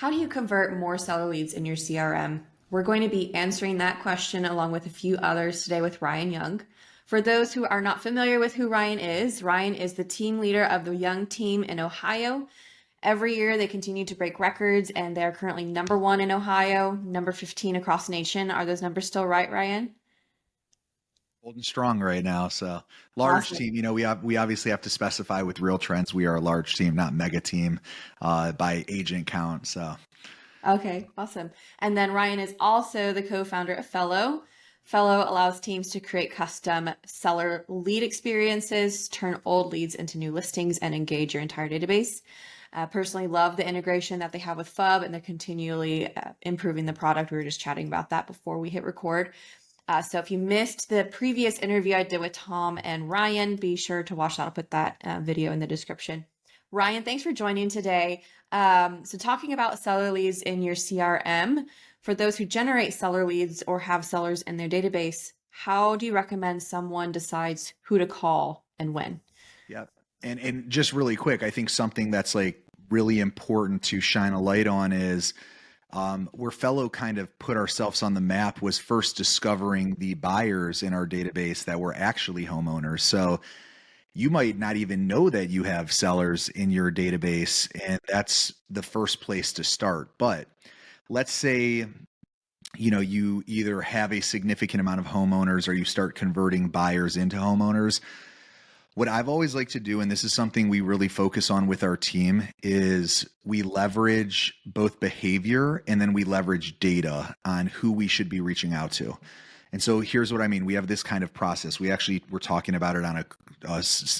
How do you convert more seller leads in your CRM? We're going to be answering that question along with a few others today with Ryan Young. For those who are not familiar with who Ryan is the team leader of the Young team in Ohio. Every year they continue to break records and they're currently number one in Ohio, number 15 across the nation. Are those numbers still right, Ryan? Holding strong right now. So large Awesome. team, we obviously have to specify with Real Trends. We are a large team, not mega team, by agent count. So Okay, awesome. And then Ryan is also the co-founder of Fellow. Fellow allows teams to create custom seller lead experiences, turn old leads into new listings, and engage your entire database. Personally love the integration that they have with FUB, and they're continually improving the product. We were just chatting about that before we hit record. So if you missed the previous interview I did with Tom and Ryan, be sure to watch that. I'll put that video in the description. Ryan, thanks for joining today. So talking about seller leads in your CRM, for those who generate seller leads or have sellers in their database, how do you recommend someone decides who to call and when? yeah. And just really quick, I think something that's like really important to shine a light on is where Fellow kind of put ourselves on the map was first discovering the buyers in our database that were actually homeowners. So you might not even know that you have sellers in your database, and that's the first place to start. But let's say you either have a significant amount of homeowners or you start converting buyers into homeowners. What I've always liked to do, and this is something we really focus on with our team, is we leverage both behavior and then we leverage data on who we should be reaching out to. And so here's what I mean. We have this kind of process. We actually were talking about it on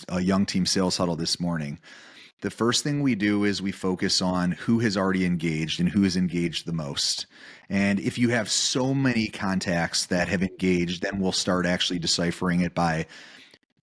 a young team sales huddle this morning. The first thing we do is we focus on who has already engaged and who has engaged the most. And if you have so many contacts that have engaged, then we'll start actually deciphering it by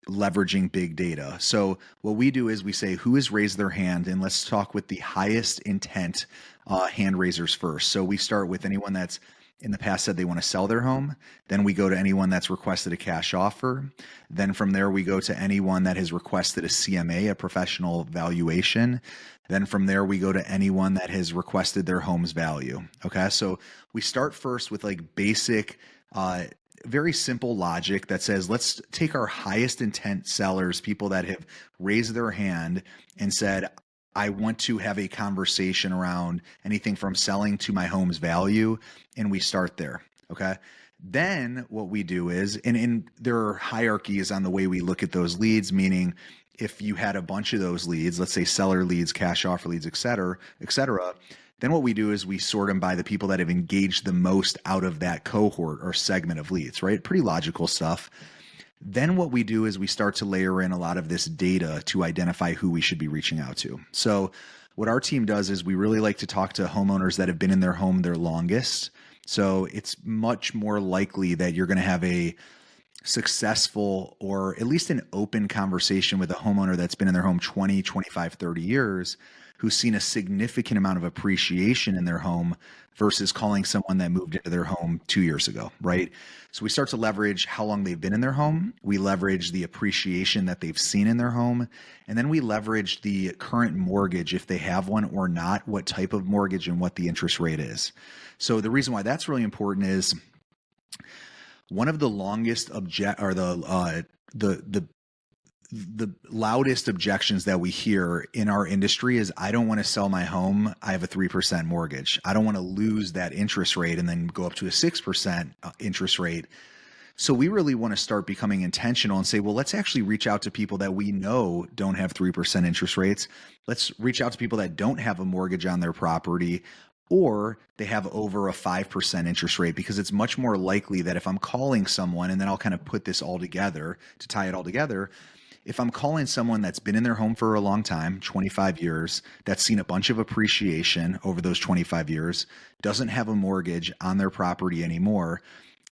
leveraging big data. So what we do is we say who has raised their hand, and let's talk with the highest intent hand raisers first. So we start with anyone that's in the past said they want to sell their home. Then we go to anyone that's requested a cash offer. Then from there, we go to anyone that has requested a CMA, a professional valuation. Then from there, we go to anyone that has requested their home's value. Okay. So we start first with like basic, very simple logic that says, let's take our highest intent sellers, people that have raised their hand and said, I want to have a conversation around anything from selling to my home's value. And we start there. Okay. Then what we do is, and there are hierarchies on the way we look at those leads, meaning if you had a bunch of those leads, let's say seller leads, cash offer leads, et cetera, then what we do is we sort them by the people that have engaged the most out of that cohort or segment of leads, right? Pretty logical stuff. Then what we do is we start to layer in a lot of this data to identify who we should be reaching out to. So what our team does is we really like to talk to homeowners that have been in their home their longest. So it's much more likely that you're going to have a successful or at least an open conversation with a homeowner that's been in their home 20, 25, 30 years, who's seen a significant amount of appreciation in their home versus calling someone that moved into their home 2 years ago, right? So we start to leverage how long they've been in their home. We leverage the appreciation that they've seen in their home. And then we leverage the current mortgage, if they have one or not, what type of mortgage and what the interest rate is. So the reason why that's really important is one of the longest the loudest objections that we hear in our industry is, I don't want to sell my home. I have a 3% mortgage. I don't want to lose that interest rate and then go up to a 6% interest rate. So we really want to start becoming intentional and say, well, let's actually reach out to people that we know don't have 3% interest rates. Let's reach out to people that don't have a mortgage on their property, or they have over a 5% interest rate, because it's much more likely that if I'm calling someone, and then I'll kind of put this all together to tie it all together. If I'm calling someone that's been in their home for a long time, 25 years, that's seen a bunch of appreciation over those 25 years, doesn't have a mortgage on their property anymore,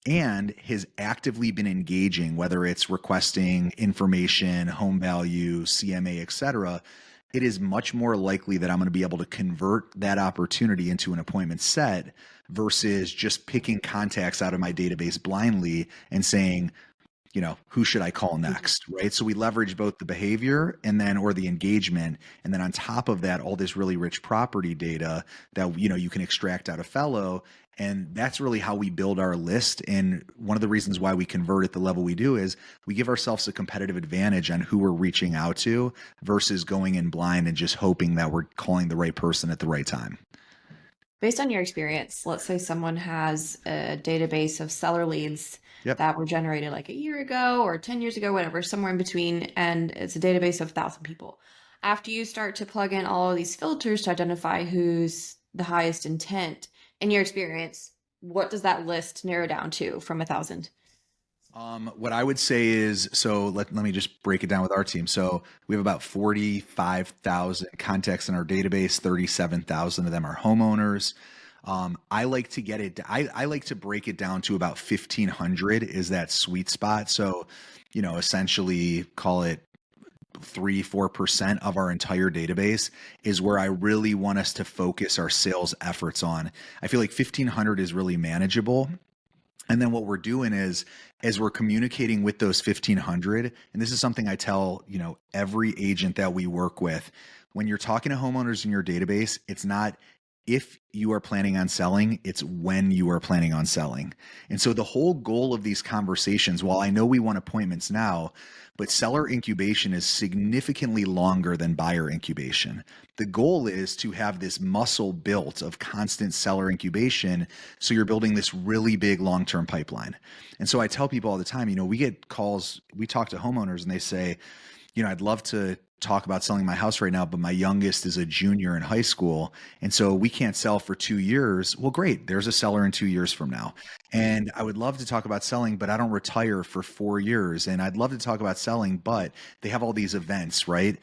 and has actively been engaging, whether it's requesting information, home value, CMA, et cetera, it is much more likely that I'm going to be able to convert that opportunity into an appointment set versus just picking contacts out of my database blindly and saying, who should I call next, right? So we leverage both the behavior and then, or the engagement. And then on top of that, all this really rich property data that, you can extract out of Fellow. And that's really how we build our list. And one of the reasons why we convert at the level we do is we give ourselves a competitive advantage on who we're reaching out to versus going in blind and just hoping that we're calling the right person at the right time. Based on your experience, let's say someone has a database of seller leads Yep. that were generated like a year ago or 10 years ago, whatever, somewhere in between, and it's a database of 1,000 people. After you start to plug in all of these filters to identify who's the highest intent, in your experience, what does that list narrow down to from 1,000? What I would say is, so let me just break it down with our team. So we have about 45,000 contacts in our database. 37,000 of them are homeowners. I like to get it. I like to break it down to about 1,500 is that sweet spot. So, essentially call it 3-4% of our entire database is where I really want us to focus our sales efforts on. I feel like 1,500 is really manageable. And then what we're doing is, as we're communicating with those 1,500, and this is something I tell, every agent that we work with, when you're talking to homeowners in your database, it's not if you are planning on selling, it's when you are planning on selling. And so the whole goal of these conversations, while I know we want appointments now, but seller incubation is significantly longer than buyer incubation. The goal is to have this muscle built of constant seller incubation. So you're building this really big long-term pipeline. And so I tell people all the time, we get calls, we talk to homeowners and they say, I'd love to talk about selling my house right now, but my youngest is a junior in high school. And so we can't sell for 2 years. Well, great. There's a seller in 2 years from now. And I would love to talk about selling, but I don't retire for 4 years. And I'd love to talk about selling, but they have all these events, right?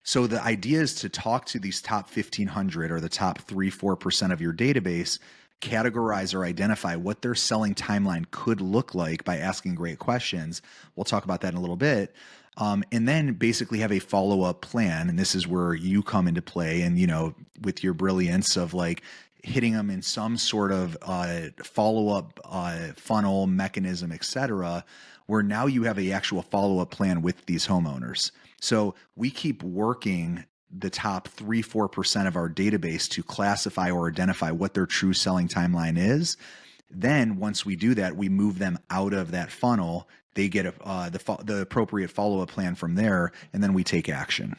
So the idea is to talk to these top 1,500 or the top 3-4% of your database, categorize or identify what their selling timeline could look like by asking great questions. We'll talk about that in a little bit. And then basically have a follow-up plan. And this is where you come into play and, with your brilliance of like hitting them in some sort of follow-up funnel mechanism, et cetera, where now you have a actual follow-up plan with these homeowners. So we keep working the top 3-4% of our database to classify or identify what their true selling timeline is. Then once we do that, we move them out of that funnel. They get the appropriate follow-up plan from there, and then we take action.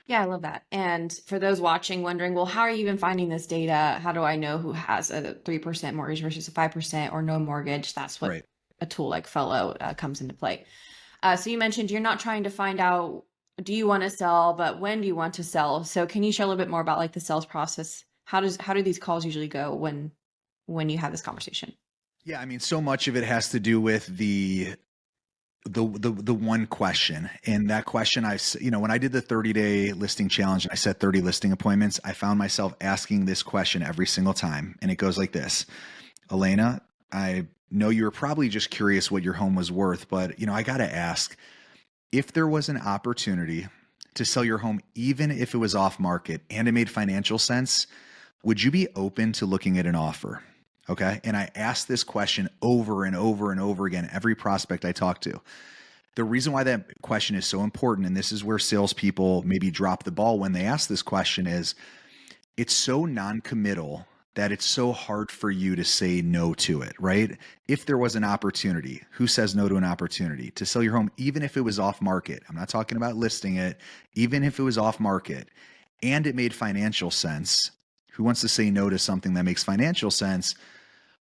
Yeah, I love that. And for those watching, wondering, well, how are you even finding this data? How do I know who has a 3% mortgage versus a 5% or no mortgage? That's what Right. a tool like Fellow comes into play. So you mentioned you're not trying to find out, do you want to sell, but when do you want to sell? So can you share a little bit more about like the sales process? How do these calls usually go when you have this conversation? Yeah, I mean, so much of it has to do with the one question. And that question, when I did the 30-day listing challenge and I set 30 listing appointments, I found myself asking this question every single time. And it goes like this: Elena, I know you were probably just curious what your home was worth, but I got to ask, if there was an opportunity to sell your home, even if it was off market and it made financial sense, would you be open to looking at an offer? Okay. And I asked this question over and over and over again, every prospect I talked to. The reason why that question is so important, and this is where salespeople maybe drop the ball when they ask this question, is it's so non-committal that it's so hard for you to say no to it, right? If there was an opportunity, who says no to an opportunity to sell your home, even if it was off market? I'm not talking about listing it, even if it was off market and it made financial sense. Who wants to say no to something that makes financial sense?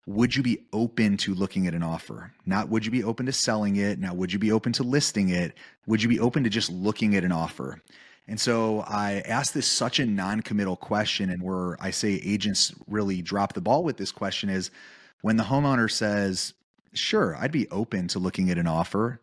Would you be open to looking at an offer? Not would you be open to selling it? Now, would you be open to listing it? Would you be open to just looking at an offer? And so I asked this such a non-committal question, and where I say agents really drop the ball with this question is when the homeowner says, sure, I'd be open to looking at an offer.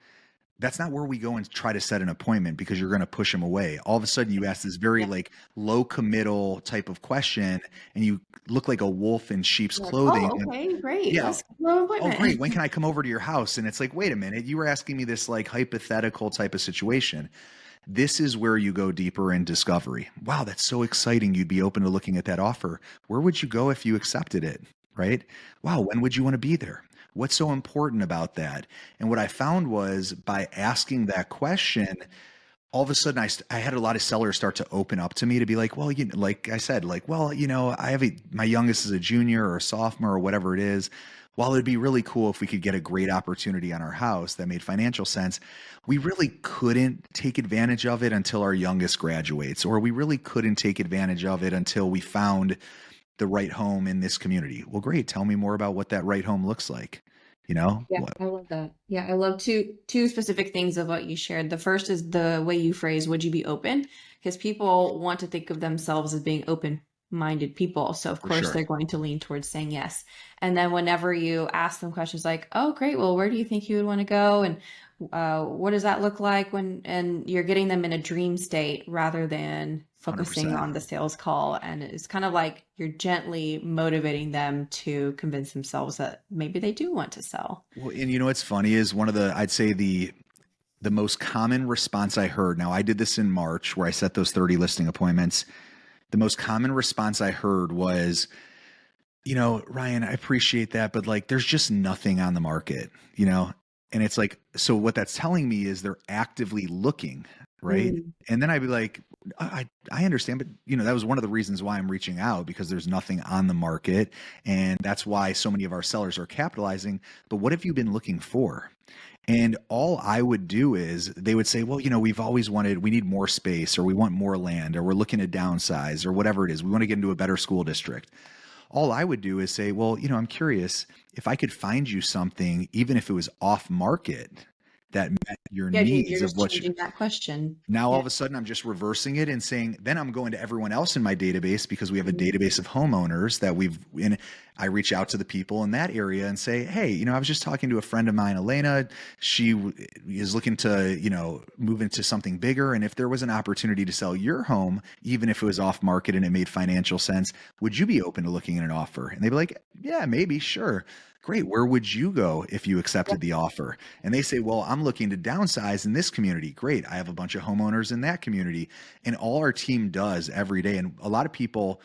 That's not where we go and try to set an appointment because you're going to push them away. All of a sudden you ask this very like low committal type of question and you look like a wolf in sheep's You're like, clothing. oh, okay, great. Yeah. Let's go Oh, appointment. great. When can I come over to your house? And it's like, wait a minute, you were asking me this like hypothetical type of situation. This is where you go deeper in discovery. Wow, that's so exciting. You'd be open to looking at that offer. Where would you go if you accepted it? Right? Wow, when would you want to be there? What's so important about that? And what I found was by asking that question, all of a sudden I had a lot of sellers start to open up to me to be like, well, like I said, like, well, my youngest is a junior or a sophomore or whatever it is. While it'd be really cool if we could get a great opportunity on our house that made financial sense, we really couldn't take advantage of it until our youngest graduates, or we really couldn't take advantage of it until we found the right home in this community. Well, great. Tell me more about what that right home looks like. Yeah, What? I love that. Yeah, I love two specific things of what you shared. The first is the way you phrase, would you be open? Because people want to think of themselves as being open-minded people. So of For course sure. they're going to lean towards saying yes. And then whenever you ask them questions like, oh, great, well, where do you think you would want to go? And what does that look like and you're getting them in a dream state rather than focusing 100%. on the sales call. And it's kind of like you're gently motivating them to convince themselves that maybe they do want to sell. Well, and what's funny is I'd say the most common response I heard. Now, I did this in March where I set those 30 listing appointments. The most common response I heard was, Ryan, I appreciate that, but like there's just nothing on the market, And it's like, so what that's telling me is they're actively looking, right? Mm. And then I'd be like, I understand, but that was one of the reasons why I'm reaching out, because there's nothing on the market. And that's why so many of our sellers are capitalizing. But what have you been looking for? And all I would do is they would say, well, we need more space, or we want more land, or we're looking to downsize, or whatever it is. We want to get into a better school district. All I would do is say, well, I'm curious if I could find you something, even if it was off market, that met your Yeah, you're needs of just what you. changing that question. Now, all Yeah. of a sudden, I'm just reversing it and saying, then I'm going to everyone else in my database, because we have a Mhm. database of homeowners that I reach out to the people in that area and say, hey, I was just talking to a friend of mine, Elena. She is looking to, move into something bigger. And if there was an opportunity to sell your home, even if it was off market and it made financial sense, would you be open to looking at an offer? And they'd be like, yeah, maybe, sure. Great. Where would you go if you Yeah. accepted the offer? And they say, well, I'm looking to downsize in this community. Great. I have a bunch of homeowners in that community. And all our team does every day. And a lot of people,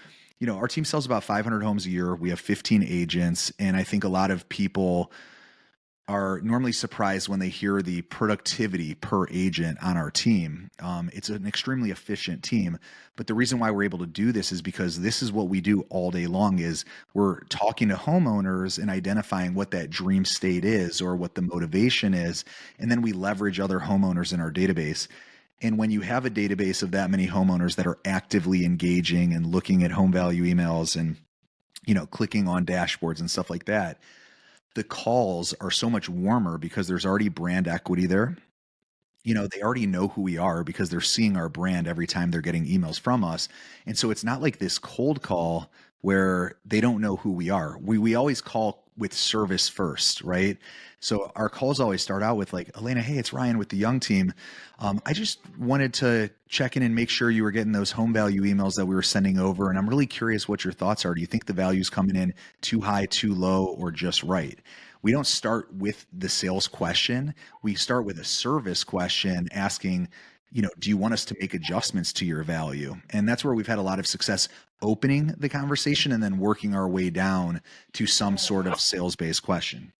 our team sells about 500 homes a year. We have 15 agents. And I think a lot of people are normally surprised when they hear the productivity per agent on our team. It's an extremely efficient team, but the reason why we're able to do this is because this is what we do all day long. Is we're talking to homeowners and identifying what that dream state is or what the motivation is, and then we leverage other homeowners in our database. And when you have a database of that many homeowners that are actively engaging and looking at home value emails and clicking on dashboards and stuff like that, the calls are so much warmer because there's already brand equity there. They already know who we are because they're seeing our brand every time they're getting emails from us. And so it's not like this cold call where they don't know who we are. We always call with service first, right? So our calls always start out with like, Elena, hey, it's Ryan with the Young Team. I just wanted to check in and make sure you were getting those home value emails that we were sending over. And I'm really curious what your thoughts are. Do you think the value's coming in too high, too low, or just right? We don't start with the sales question. We start with a service question asking, do you want us to make adjustments to your value? And that's where we've had a lot of success opening the conversation and then working our way down to some sort of sales-based question.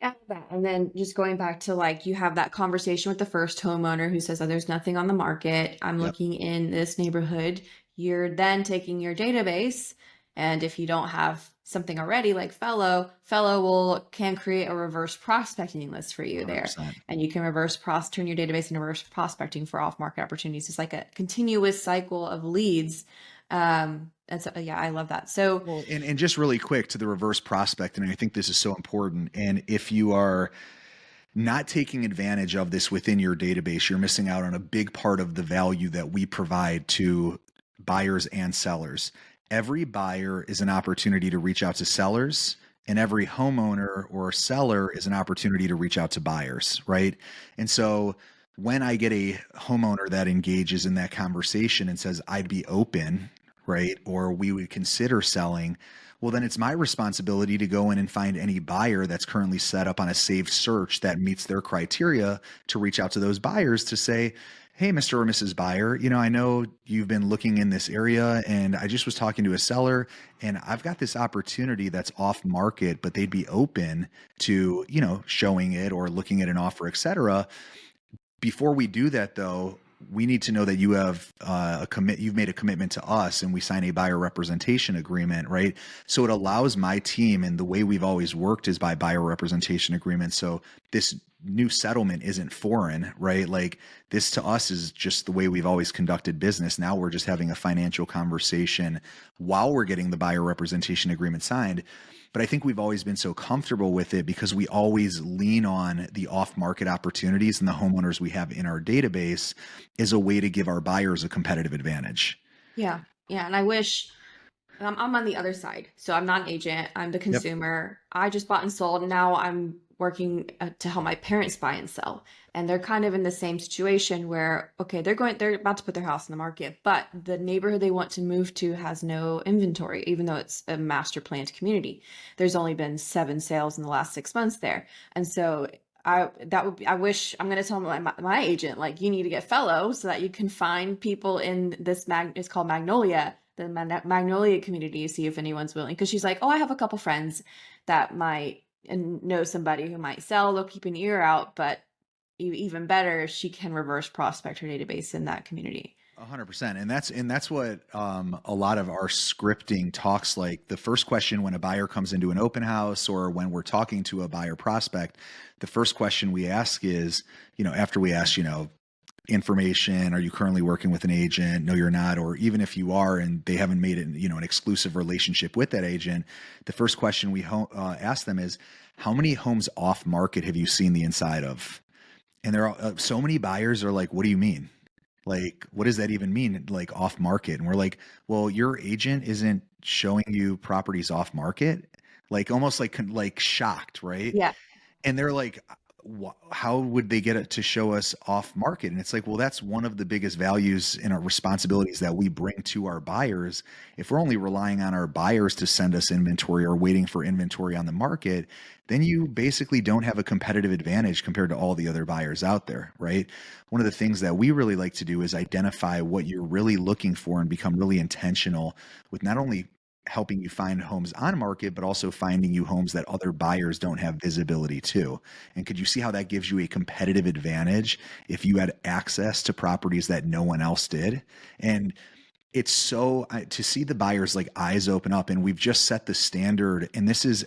Yeah, that. And then just going back to like you have that conversation with the first homeowner who says, oh, there's nothing on the market. I'm Yep. looking in this neighborhood. You're then taking your database. And if you don't have something already, like can create a reverse prospecting list for you there. 100%. And you can turn your database into reverse prospecting for off market opportunities. It's like a continuous cycle of leads. And so, yeah, I love that. So, Well, and just really quick to the reverse prospect, and I think this is so important. And if you are not taking advantage of this within your database, you're missing out on a big part of the value that we provide to buyers and sellers. Every buyer is an opportunity to reach out to sellers, and every homeowner or seller is an opportunity to reach out to buyers, right? And so when I get a homeowner that engages in that conversation and says, I'd be open, right, or we would consider selling, well, then it's my responsibility to go in and find any buyer that's currently set up on a saved search that meets their criteria to reach out to those buyers to say, Hey, Mr. or Mrs. Buyer, I know you've been looking in this area, and I just was talking to a seller, and I've got this opportunity that's off market, but they'd be open to, showing it or looking at an offer, et cetera. Before we do that, though, we need to know that you have you've made a commitment to us, and we sign a buyer representation agreement, right? So it allows my team, and the way we've always worked is by buyer representation agreement. So this new settlement isn't foreign, right? Like this to us is just the way we've always conducted business. Now we're just having a financial conversation while we're getting the buyer representation agreement signed. But I think we've always been so comfortable with it because we always lean on the off market opportunities and the homeowners we have in our database as a way to give our buyers a competitive advantage. Yeah. Yeah. And I wish I'm on the other side. So I'm not an agent, I'm the Yep. consumer. I just bought and sold. And now I'm working to help my parents buy and sell. And they're kind of in the same situation where, okay, they're about to put their house in the market, but the neighborhood they want to move to has no inventory, even though it's a master planned community. There's only been 7 sales in the last 6 months there. And so I wish I'm going to tell my agent, like, you need to get fellow so that you can find people in this it's called Magnolia, the Magnolia community, see if anyone's willing. Because she's like, oh, I have a couple friends that might and know somebody who might sell. They'll keep an ear out, but even better, she can reverse prospect her database in that community. 100%. And that's what a lot of our scripting talks like. The first question when a buyer comes into an open house or when we're talking to a buyer prospect, the first question we ask is, after we ask, information, are you currently working with an agent? No, you're not. Or even if you are and they haven't made it, an exclusive relationship with that agent, the first question we ask them is, how many homes off market have you seen the inside of? And there are so many buyers are like, what do you mean? Like, what does that even mean? Like off market? And we're like, well, your agent isn't showing you properties off market, like almost like shocked, right? Yeah. And they're like, how would they get it to show us off market? And it's like, well, that's one of the biggest values and our responsibilities that we bring to our buyers. If we're only relying on our buyers to send us inventory or waiting for inventory on the market, then you basically don't have a competitive advantage compared to all the other buyers out there, right? One of the things that we really like to do is identify what you're really looking for and become really intentional with not only helping you find homes on market, but also finding you homes that other buyers don't have visibility to. And could you see how that gives you a competitive advantage if you had access to properties that no one else did? And it's so to see the buyers like eyes open up, and we've just set the standard. And this is,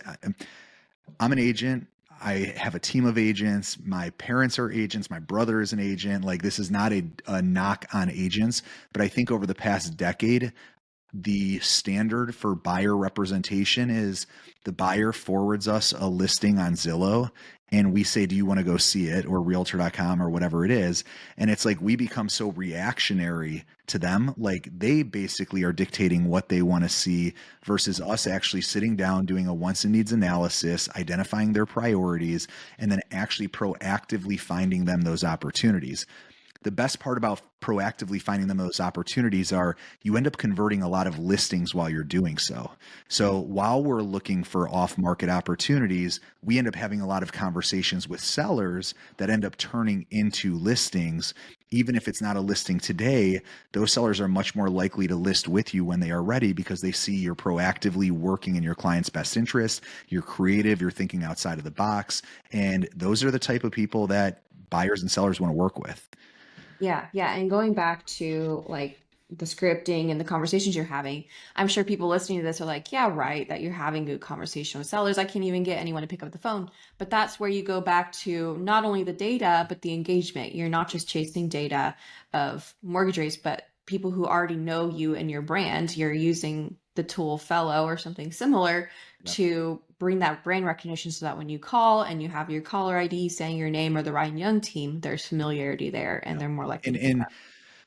I'm an agent. I have a team of agents. My parents are agents. My brother is an agent. Like, this is not a knock on agents, but I think over the past decade, the standard for buyer representation is the buyer forwards us a listing on Zillow and we say, do you want to go see it, or realtor.com or whatever it is? And it's like we become so reactionary to them. Like they basically are dictating what they want to see versus us actually sitting down, doing a wants and needs analysis, identifying their priorities, and then actually proactively finding them those opportunities. The best part about proactively finding them those opportunities are you end up converting a lot of listings while you're doing so. So while we're looking for off-market opportunities, we end up having a lot of conversations with sellers that end up turning into listings. Even if it's not a listing today, those sellers are much more likely to list with you when they are ready because they see you're proactively working in your client's best interest, you're creative, you're thinking outside of the box, and those are the type of people that buyers and sellers want to work with. Yeah, yeah. And going back to like the scripting and the conversations you're having, I'm sure people listening to this are like, yeah, right, that you're having good conversation with sellers. I can't even get anyone to pick up the phone. But that's where you go back to not only the data, but the engagement. You're not just chasing data of mortgage rates, but people who already know you and your brand. You're using the tool Fellow or something similar Yep. to bring that brand recognition so that when you call and you have your caller ID saying your name or the Ryan Young team, there's familiarity there and Yep. they're more likely And to pick and up.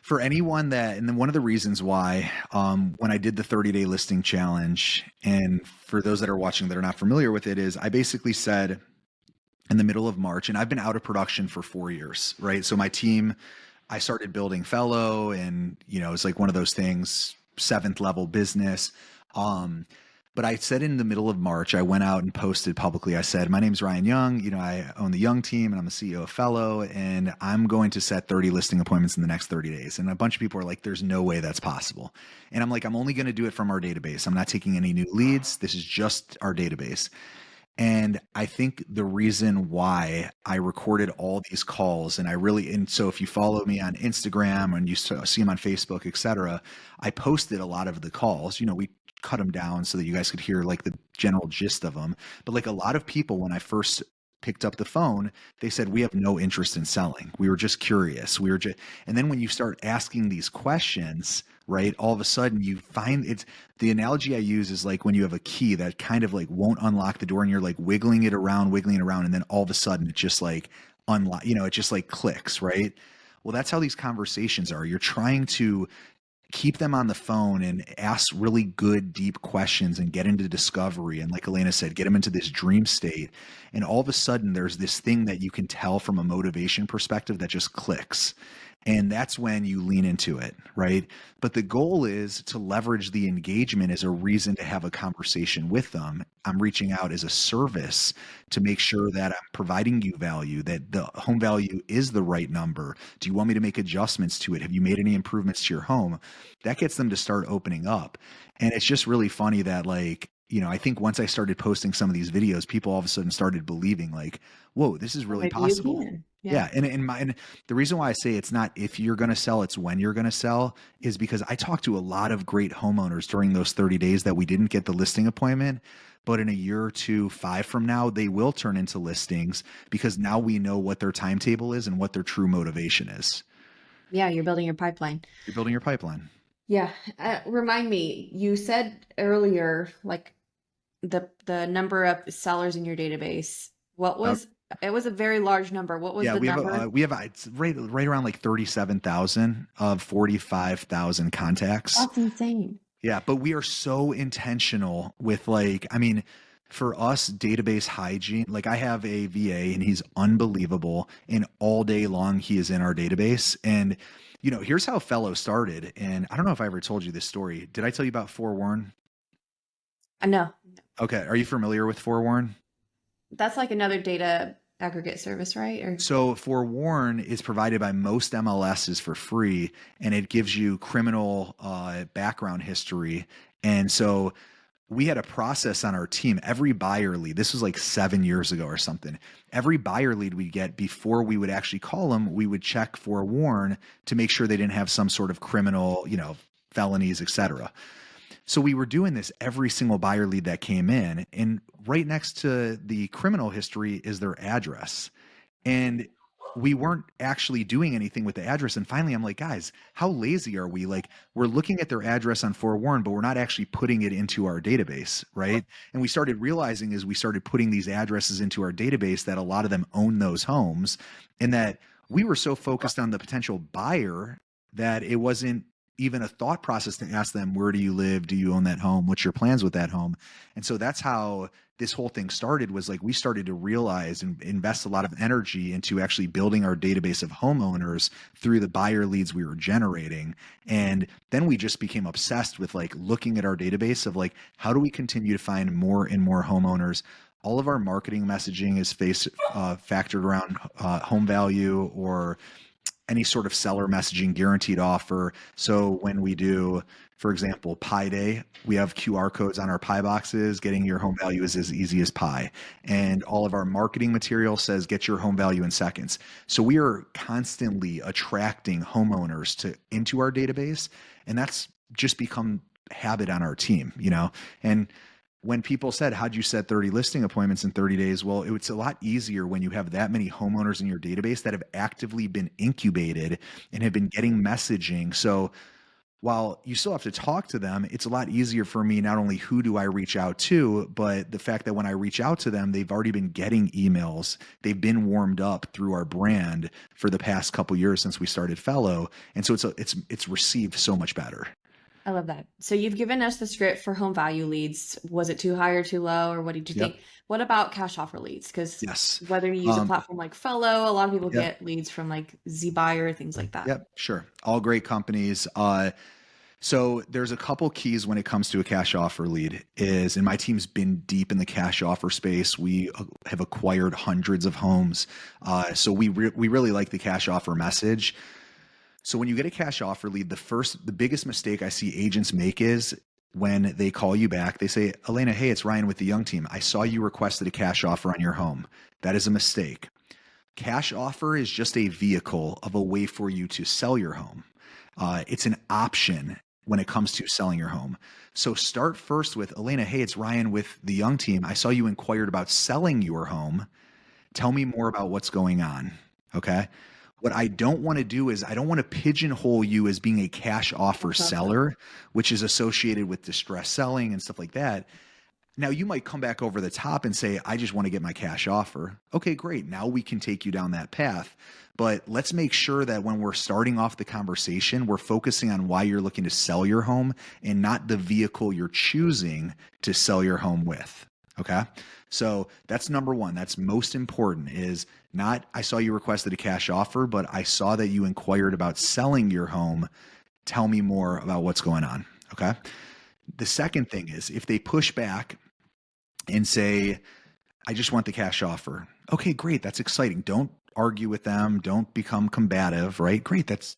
for anyone that, and then one of the reasons why, when I did the 30-day listing challenge, and for those that are watching that are not familiar with it, is I basically said in the middle of March, and I've been out of production for 4 years, right? So my team, I started building Fellow, and it's like one of those things, seventh level business. Um, But I said in the middle of March, I went out and posted publicly. I said, my name's Ryan Young. I own the Young team and I'm the CEO of Fellow, and I'm going to set 30 listing appointments in the next 30 days. And a bunch of people are like, there's no way that's possible. And I'm like, I'm only going to do it from our database. I'm not taking any new leads. This is just our database. And I think the reason why I recorded all these calls, and so if you follow me on Instagram and you see them on Facebook, et cetera, I posted a lot of the calls. We cut them down so that you guys could hear like the general gist of them. But like a lot of people, when I first picked up the phone, they said, we have no interest in selling. We were just curious. And then when you start asking these questions, right, all of a sudden you find the analogy I use is like when you have a key that kind of like won't unlock the door and you're like wiggling it around. And then all of a sudden it just like it just like clicks, right? Well, that's how these conversations are. You're trying to keep them on the phone and ask really good, deep questions and get into discovery. And like Elena said, get them into this dream state. And all of a sudden there's this thing that you can tell from a motivation perspective that just clicks. And that's when you lean into it, right? But the goal is to leverage the engagement as a reason to have a conversation with them. I'm reaching out as a service to make sure that I'm providing you value, that the home value is the right number. Do you want me to make adjustments to it? Have you made any improvements to your home? That gets them to start opening up. And it's just really funny that I think once I started posting some of these videos, people all of a sudden started believing like, whoa, this is really Maybe you possible. can. Yeah. And the reason why I say it's not if you're going to sell, it's when you're going to sell, is because I talked to a lot of great homeowners during those 30 days that we didn't get the listing appointment. But in a year or two, 5 from now, they will turn into listings because now we know what their timetable is and what their true motivation is. Yeah, you're building your pipeline. You're building your pipeline. Yeah. Remind me, you said earlier, like the number of sellers in your database. What was it was a very large number. What was the number? It's right around like 37,000 of 45,000 contacts. That's insane. Yeah, but we are so intentional with for us, database hygiene. Like I have a VA and he's unbelievable, and all day long he is in our database. And here's how Fellow started. And I don't know if I ever told you this story. Did I tell you about Forewarn? No. Okay, are you familiar with Forewarn? That's like another data aggregate service, right? So Forewarn is provided by most MLSs for free, and it gives you criminal background history. And so we had a process on our team. Every buyer lead, this was like 7 years ago or something, every buyer lead we get, before we would actually call them, we would check Forewarn to make sure they didn't have some sort of criminal, felonies, etc. So we were doing this every single buyer lead that came in, and right next to the criminal history is their address. And we weren't actually doing anything with the address. And finally, I'm like, guys, how lazy are we? Like, we're looking at their address on Forewarn, but we're not actually putting it into our database, right? And we started realizing as we started putting these addresses into our database that a lot of them own those homes, and that we were so focused on the potential buyer that it wasn't even a thought process to ask them, where do you live? Do you own that home? What's your plans with that home? And so that's how this whole thing started, was like we started to realize and invest a lot of energy into actually building our database of homeowners through the buyer leads we were generating. And then we just became obsessed with like looking at our database of like, how do we continue to find more and more homeowners? All of our marketing messaging is factored around home value or any sort of seller messaging, guaranteed offer. So when we do, for example, Pi Day, we have QR codes on our Pi boxes. Getting your home value is as easy as pie. And all of our marketing material says get your home value in seconds. So we are constantly attracting homeowners into our database. And that's just become habit on our team, and when people said, how'd you set 30 listing appointments in 30 days? Well, it's a lot easier when you have that many homeowners in your database that have actively been incubated and have been getting messaging. So while you still have to talk to them, it's a lot easier for me, not only who do I reach out to, but the fact that when I reach out to them, they've already been getting emails. They've been warmed up through our brand for the past couple years since we started Fellow. And so it's received so much better. I love that. So you've given us the script for home value leads. Was it too high or too low, or what did you think? What about cash offer leads? Because whether you use a platform like Fellow, a lot of people get leads from like ZBuyer, things like that. Yep, sure. All great companies. So there's a couple keys when it comes to a cash offer lead is, and my team's been deep in the cash offer space. We have acquired hundreds of homes. So we really like the cash offer message. So when you get a cash offer lead, the biggest mistake I see agents make is when they call you back, they say, Elena, hey, it's Ryan with the Young Team. I saw you requested a cash offer on your home. That is a mistake. Cash offer is just a vehicle of a way for you to sell your home. It's an option when it comes to selling your home. So start first with, Elena, hey, it's Ryan with the Young Team. I saw you inquired about selling your home. Tell me more about what's going on. Okay. What I don't want to do is I don't want to pigeonhole you as being a cash offer seller, which is associated with distress selling and stuff like that. Now you might come back over the top and say, I just want to get my cash offer. Okay, great. Now we can take you down that path. But let's make sure that when we're starting off the conversation, we're focusing on why you're looking to sell your home and not the vehicle you're choosing to sell your home with. Okay. So that's number one. That's most important is not, I saw you requested a cash offer, but I saw that you inquired about selling your home. Tell me more about what's going on. Okay. The second thing is if they push back and say, I just want the cash offer. Okay, great. That's exciting. Don't argue with them. Don't become combative, right? Great. That's,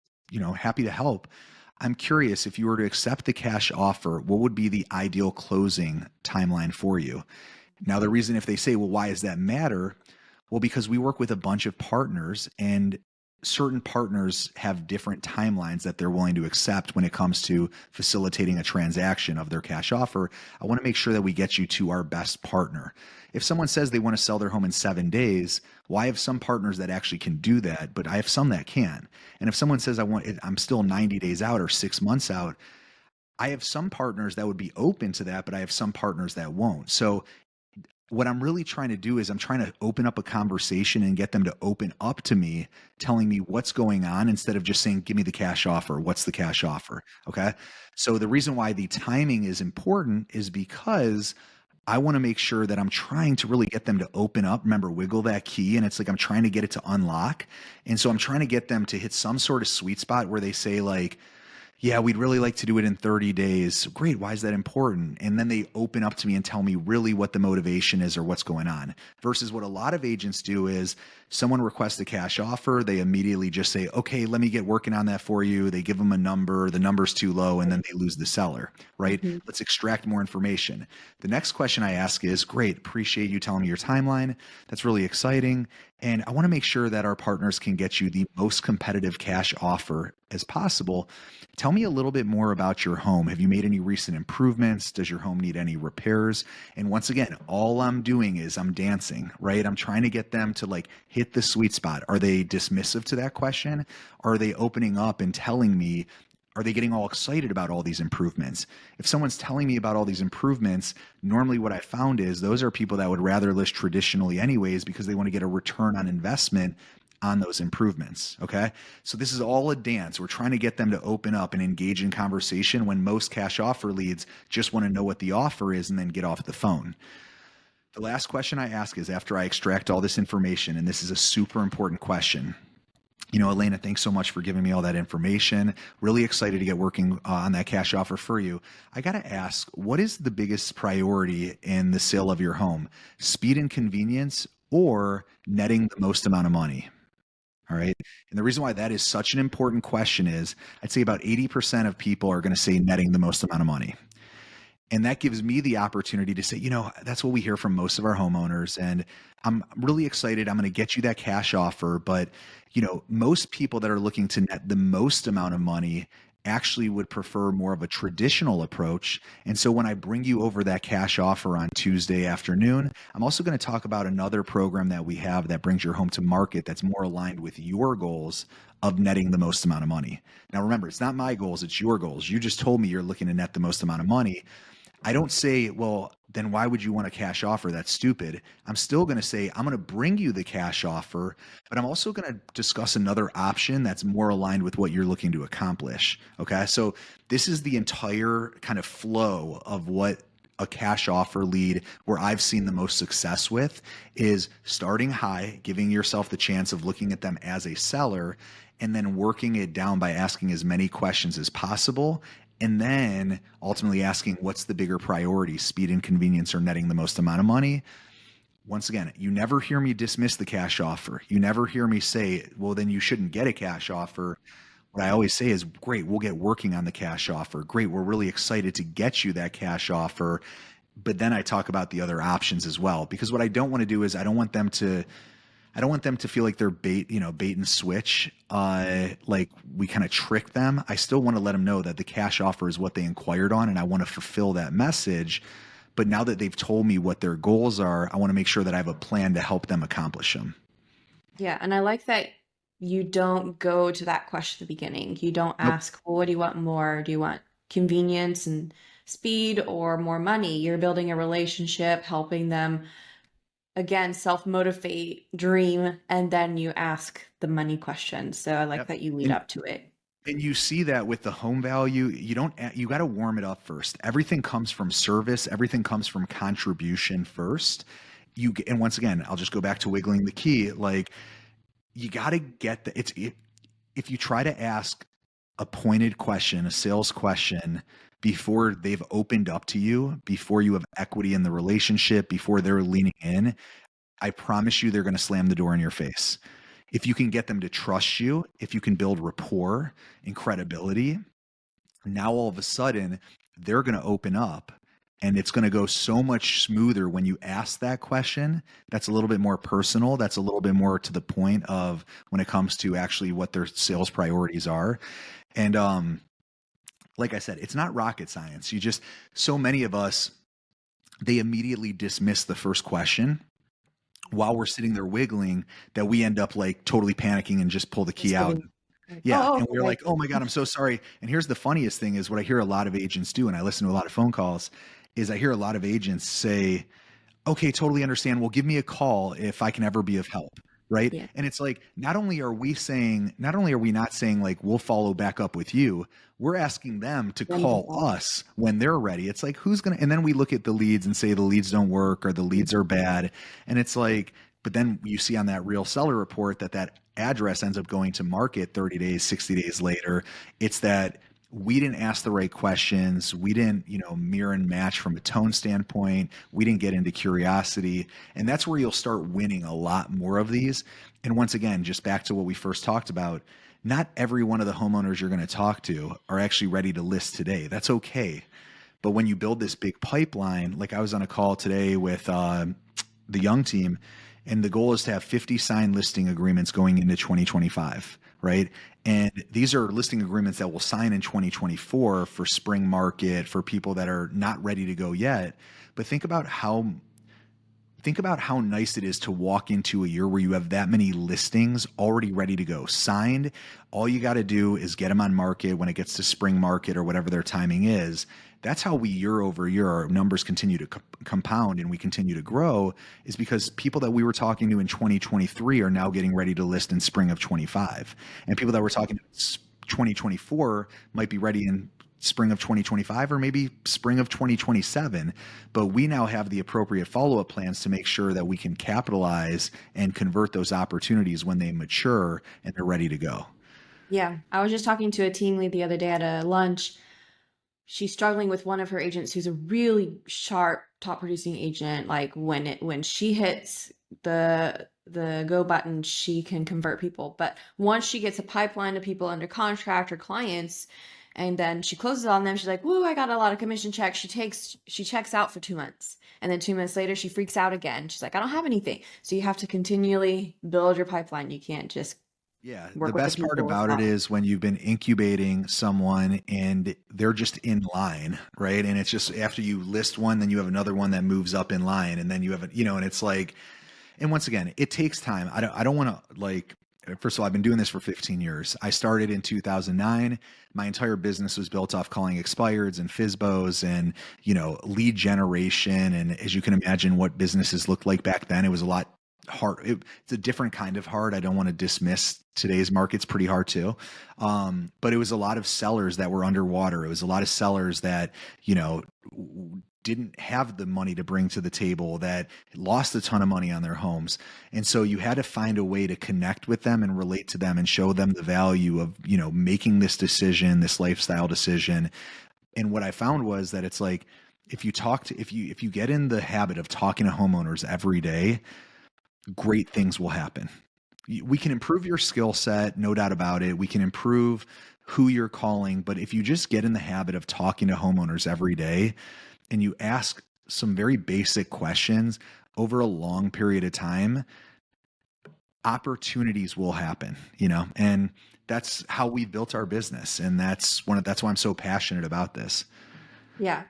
happy to help. I'm curious if you were to accept the cash offer, what would be the ideal closing timeline for you? Now, the reason if they say, well, why does that matter? Well, because we work with a bunch of partners and certain partners have different timelines that they're willing to accept when it comes to facilitating a transaction of their cash offer. I want to make sure that we get you to our best partner. If someone says they want to sell their home in 7 days, well, I have some partners that actually can do that, but I have some that can. And if someone says I'm still 90 days out or 6 months out, I have some partners that would be open to that, but I have some partners that won't. So what I'm really trying to do is I'm trying to open up a conversation and get them to open up to me, telling me what's going on instead of just saying, give me the cash offer. What's the cash offer? Okay. So the reason why the timing is important is because I want to make sure that I'm trying to really get them to open up. Remember, wiggle that key. And it's like I'm trying to get it to unlock. And so I'm trying to get them to hit some sort of sweet spot where they say, like, yeah, we'd really like to do it in 30 days. Great. Why is that important? And then they open up to me and tell me really what the motivation is or what's going on. Versus what a lot of agents do is someone requests a cash offer. They immediately just say, okay, let me get working on that for you. They give them a number. The number's too low and then they lose the seller, right? Mm-hmm. Let's extract more information. The next question I ask is, great, appreciate you telling me your timeline. That's really exciting. And I want to make sure that our partners can get you the most competitive cash offer as possible. Tell me a little bit more about your home. Have you made any recent improvements? Does your home need any repairs? And once again, all I'm doing is I'm dancing, right? I'm trying to get them to like hit the sweet spot. Are they dismissive to that question? Are they opening up and telling me, are they getting all excited about all these improvements? If someone's telling me about all these improvements, normally what I found is those are people that would rather list traditionally anyways because they want to get a return on investment on those improvements. Okay. So this is all a dance. We're trying to get them to open up and engage in conversation when most cash offer leads just want to know what the offer is and then get off the phone. The last question I ask is after I extract all this information, and this is a super important question. Elena, thanks so much for giving me all that information. Really excited to get working on that cash offer for you. I got to ask, what is the biggest priority in the sale of your home? Speed and convenience or netting the most amount of money? All right. And the reason why that is such an important question is I'd say about 80% of people are going to say netting the most amount of money. And that gives me the opportunity to say, that's what we hear from most of our homeowners. And I'm really excited. I'm going to get you that cash offer. But, most people that are looking to net the most amount of money actually would prefer more of a traditional approach. And so when I bring you over that cash offer on Tuesday afternoon, I'm also going to talk about another program that we have that brings your home to market that's more aligned with your goals of netting the most amount of money. Now, remember, it's not my goals, it's your goals. You just told me you're looking to net the most amount of money. I don't say, well, then why would you want a cash offer? That's stupid. I'm still going to say, I'm going to bring you the cash offer, but I'm also going to discuss another option that's more aligned with what you're looking to accomplish. Okay. So this is the entire kind of flow of what a cash offer lead where I've seen the most success with is starting high, giving yourself the chance of looking at them as a seller, and then working it down by asking as many questions as possible And then ultimately asking what's the bigger priority, speed and convenience or netting the most amount of money. Once again, you never hear me dismiss the cash offer. You never hear me say, well, then you shouldn't get a cash offer. What I always say is, great, we'll get working on the cash offer. Great, we're really excited to get you that cash offer. But then I talk about the other options as well, because what I don't want to do is I don't want them to feel like they're bait and switch. Like we kind of trick them. I still want to let them know that the cash offer is what they inquired on, and I want to fulfill that message. But now that they've told me what their goals are, I want to make sure that I have a plan to help them accomplish them. Yeah, and I like that you don't go to that question at the beginning. You don't Nope. ask, well, what do you want more? Do you want convenience and speed or more money? You're building a relationship, helping them, again, self-motivate, dream, and then you ask the money question. So I like Yep. that you lead And up to it. And you see that with the home value, you got to warm it up first. Everything comes from service, everything comes from contribution first. And once again, I'll just go back to wiggling the key. Like you got to get if you try to ask a pointed question, a sales question before they've opened up to you, before you have equity in the relationship, before they're leaning in, I promise you they're going to slam the door in your face. If you can get them to trust you, if you can build rapport and credibility, now all of a sudden they're going to open up, and it's going to go so much smoother when you ask that question. That's a little bit more personal. That's a little bit more to the point of when it comes to actually what their sales priorities are. And like I said, it's not rocket science. So many of us, they immediately dismiss the first question while we're sitting there wiggling, that we end up like totally panicking and just pull the key Just out. giving, like, Yeah. oh, And we're okay. like, oh my God, I'm so sorry. And here's the funniest thing is what I hear a lot of agents do, and I listen to a lot of phone calls, is I hear a lot of agents say, okay, totally understand. Well, give me a call if I can ever be of help. Right. Yeah. And it's like, not only are we not saying like, we'll follow back up with you, we're asking them to Them to call follow. us when they're ready. It's like, and then we look at the leads and say the leads don't work or the leads are bad. And it's like, but then you see on that real seller report that address ends up going to market 30 days, 60 days later. It's that we didn't ask the right questions. We didn't, mirror and match from a tone standpoint. We didn't get into curiosity. And that's where you'll start winning a lot more of these. And once again, just back to what we first talked about, not every one of the homeowners you're going to talk to are actually ready to list today. That's okay. But when you build this big pipeline, like I was on a call today with the young team, and the goal is to have 50 signed listing agreements going into 2025, right? And these are listing agreements that will sign in 2024 for spring market, for people that are not ready to go yet. But think about how nice it is to walk into a year where you have that many listings already ready to go, signed. All you got to do is get them on market when it gets to spring market or whatever their timing is. That's how we year over year, our numbers continue to compound and we continue to grow, is because people that we were talking to in 2023 are now getting ready to list in spring of 25. And people that were talking to 2024 might be ready in spring of 2025 or maybe spring of 2027. But we now have the appropriate follow-up plans to make sure that we can capitalize and convert those opportunities when they mature and they're ready to go. Yeah. I was just talking to a team lead the other day at a lunch. She's struggling with one of her agents who's a really sharp top producing agent. Like when she hits the go button, she can convert people. But once she gets a pipeline of people under contract or clients, and then she closes on them, she's like, woo, I got a lot of commission checks. She checks out for 2 months. And then 2 months later, she freaks out again. She's like, I don't have anything. So you have to continually build your pipeline. You can't just Yeah, the work with the best part people as about it well. is when you've been incubating someone and they're just in line, right? And it's just after you list one, then you have another one that moves up in line, and then you have and it's like, and once again, it takes time. I don't want to like. First of all, I've been doing this for 15 years. I started in 2009. My entire business was built off calling expireds and FISBOs and, lead generation. And as you can imagine, what businesses looked like back then, it was a lot hard. It's a different kind of hard. I don't want to dismiss today's market's pretty hard too. But it was a lot of sellers that were underwater. It was a lot of sellers that, didn't have the money to bring to the table, that lost a ton of money on their homes. And so you had to find a way to connect with them and relate to them and show them the value of, making this decision, this lifestyle decision. And what I found was that it's like, if you get in the habit of talking to homeowners every day, great things will happen. We can improve your skill set, no doubt about it. We can improve who you're calling, but if you just get in the habit of talking to homeowners every day and you ask some very basic questions over a long period of time, opportunities will happen, and that's how we built our business. And that's why I'm so passionate about this. Yeah.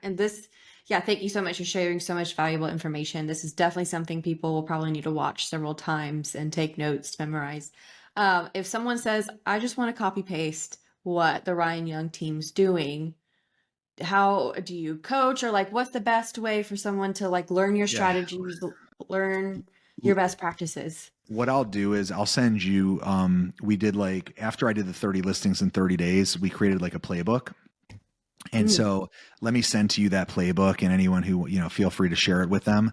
Yeah, thank you so much for sharing so much valuable information. This is definitely something people will probably need to watch several times and take notes to memorize. If someone says, I just want to copy paste what the Ryan Young team's doing, how do you coach, or like what's the best way for someone to like learn your Yeah. strategies, learn your best practices? What I'll do is I'll send you, we did like, after I did the 30 listings in 30 days, we created like a playbook. And Mm, so let me send to you that playbook, and anyone who, feel free to share it with them.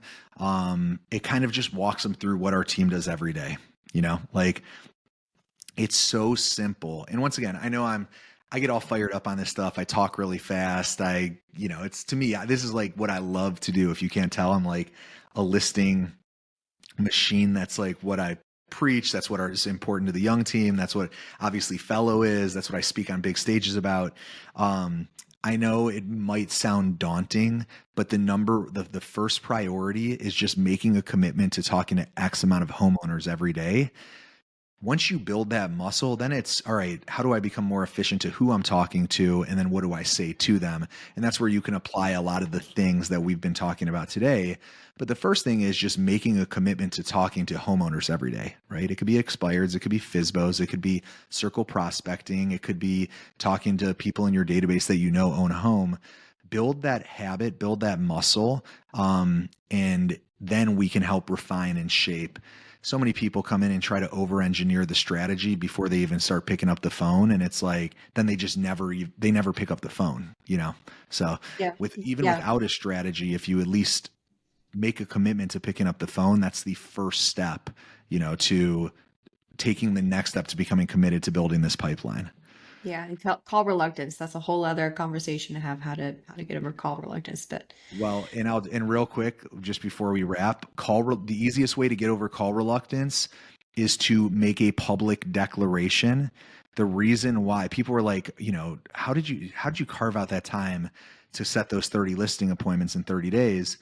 It kind of just walks them through what our team does every day, like it's so simple. And once again, I get all fired up on this stuff. I talk really fast. It's, to me, this is like what I love to do. If you can't tell, I'm like a listing machine. That's like what I preach. That's what is important to the young team. That's what obviously Fellow is. That's what I speak on big stages about. I know it might sound daunting, but the first priority is just making a commitment to talking to X amount of homeowners every day. Once you build that muscle, then it's all right. How do I become more efficient to who I'm talking to? And then what do I say to them? And that's where you can apply a lot of the things that we've been talking about today. But the first thing is just making a commitment to talking to homeowners every day, right? It could be expireds, it could be FSBOs, it could be circle prospecting, it could be talking to people in your database that own a home. Build that habit, build that muscle, and then we can help refine and shape. So many people come in and try to over engineer the strategy before they even start picking up the phone. And it's like, then they never pick up the phone, So yeah. even Yeah. without a strategy, if you at least make a commitment to picking up the phone, that's the first step, to taking the next step to becoming committed to building this pipeline. Yeah, and call reluctance. That's a whole other conversation to have, how to get over call reluctance. But Well, and real quick, just before we wrap, the easiest way to get over call reluctance is to make a public declaration. The reason why people were like, how did you carve out that time to set those 30 listing appointments in 30 days?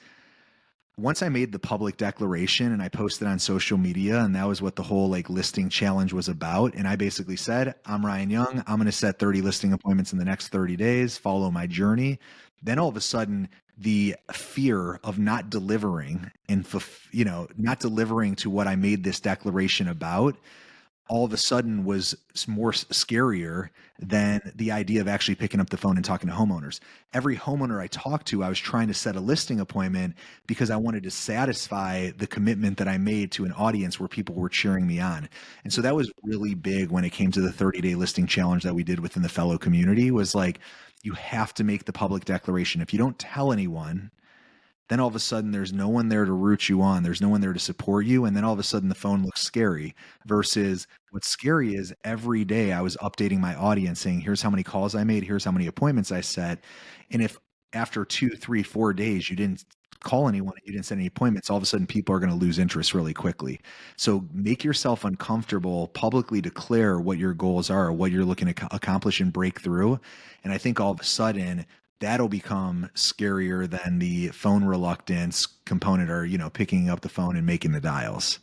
Once I made the public declaration and I posted on social media, and that was what the whole like listing challenge was about. And I basically said, I'm Ryan Young. I'm going to set 30 listing appointments in the next 30 days, follow my journey. Then all of a sudden, the fear of not delivering and, not delivering to what I made this declaration about, all of a sudden was more scarier than the idea of actually picking up the phone and talking to homeowners. Every homeowner I talked to, I was trying to set a listing appointment because I wanted to satisfy the commitment that I made to an audience where people were cheering me on. And so that was really big when it came to the 30-day listing challenge that we did within the Fellow community. Was like, you have to make the public declaration. If you don't tell anyone, then all of a sudden there's no one there to root you on. There's no one there to support you. And then all of a sudden the phone looks scary, versus what's scary is every day I was updating my audience saying, here's how many calls I made. Here's how many appointments I set. And if after 2, 3, 4 days, you didn't call anyone, you didn't set any appointments, all of a sudden people are going to lose interest really quickly. So make yourself uncomfortable, publicly declare what your goals are, what you're looking to accomplish and break through. And I think all of a sudden that'll become scarier than the phone reluctance component, or, picking up the phone and making the dials.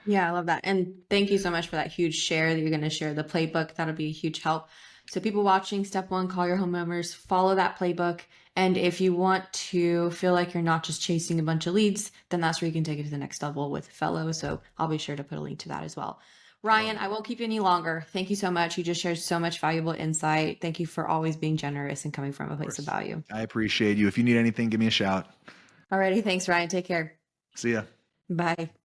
yeah, I love that. And thank you so much for that huge share that you're going to share the playbook. That'll be a huge help. So people watching, step one, call your homeowners, follow that playbook. And if you want to feel like you're not just chasing a bunch of leads, then that's where you can take it to the next level with Fellow. So I'll be sure to put a link to that as well. Ryan, I won't keep you any longer. Thank you so much. You just shared so much valuable insight. Thank you for always being generous and coming from a place of value. I appreciate you. If you need anything, give me a shout. Alrighty. Thanks, Ryan. Take care. See ya. Bye.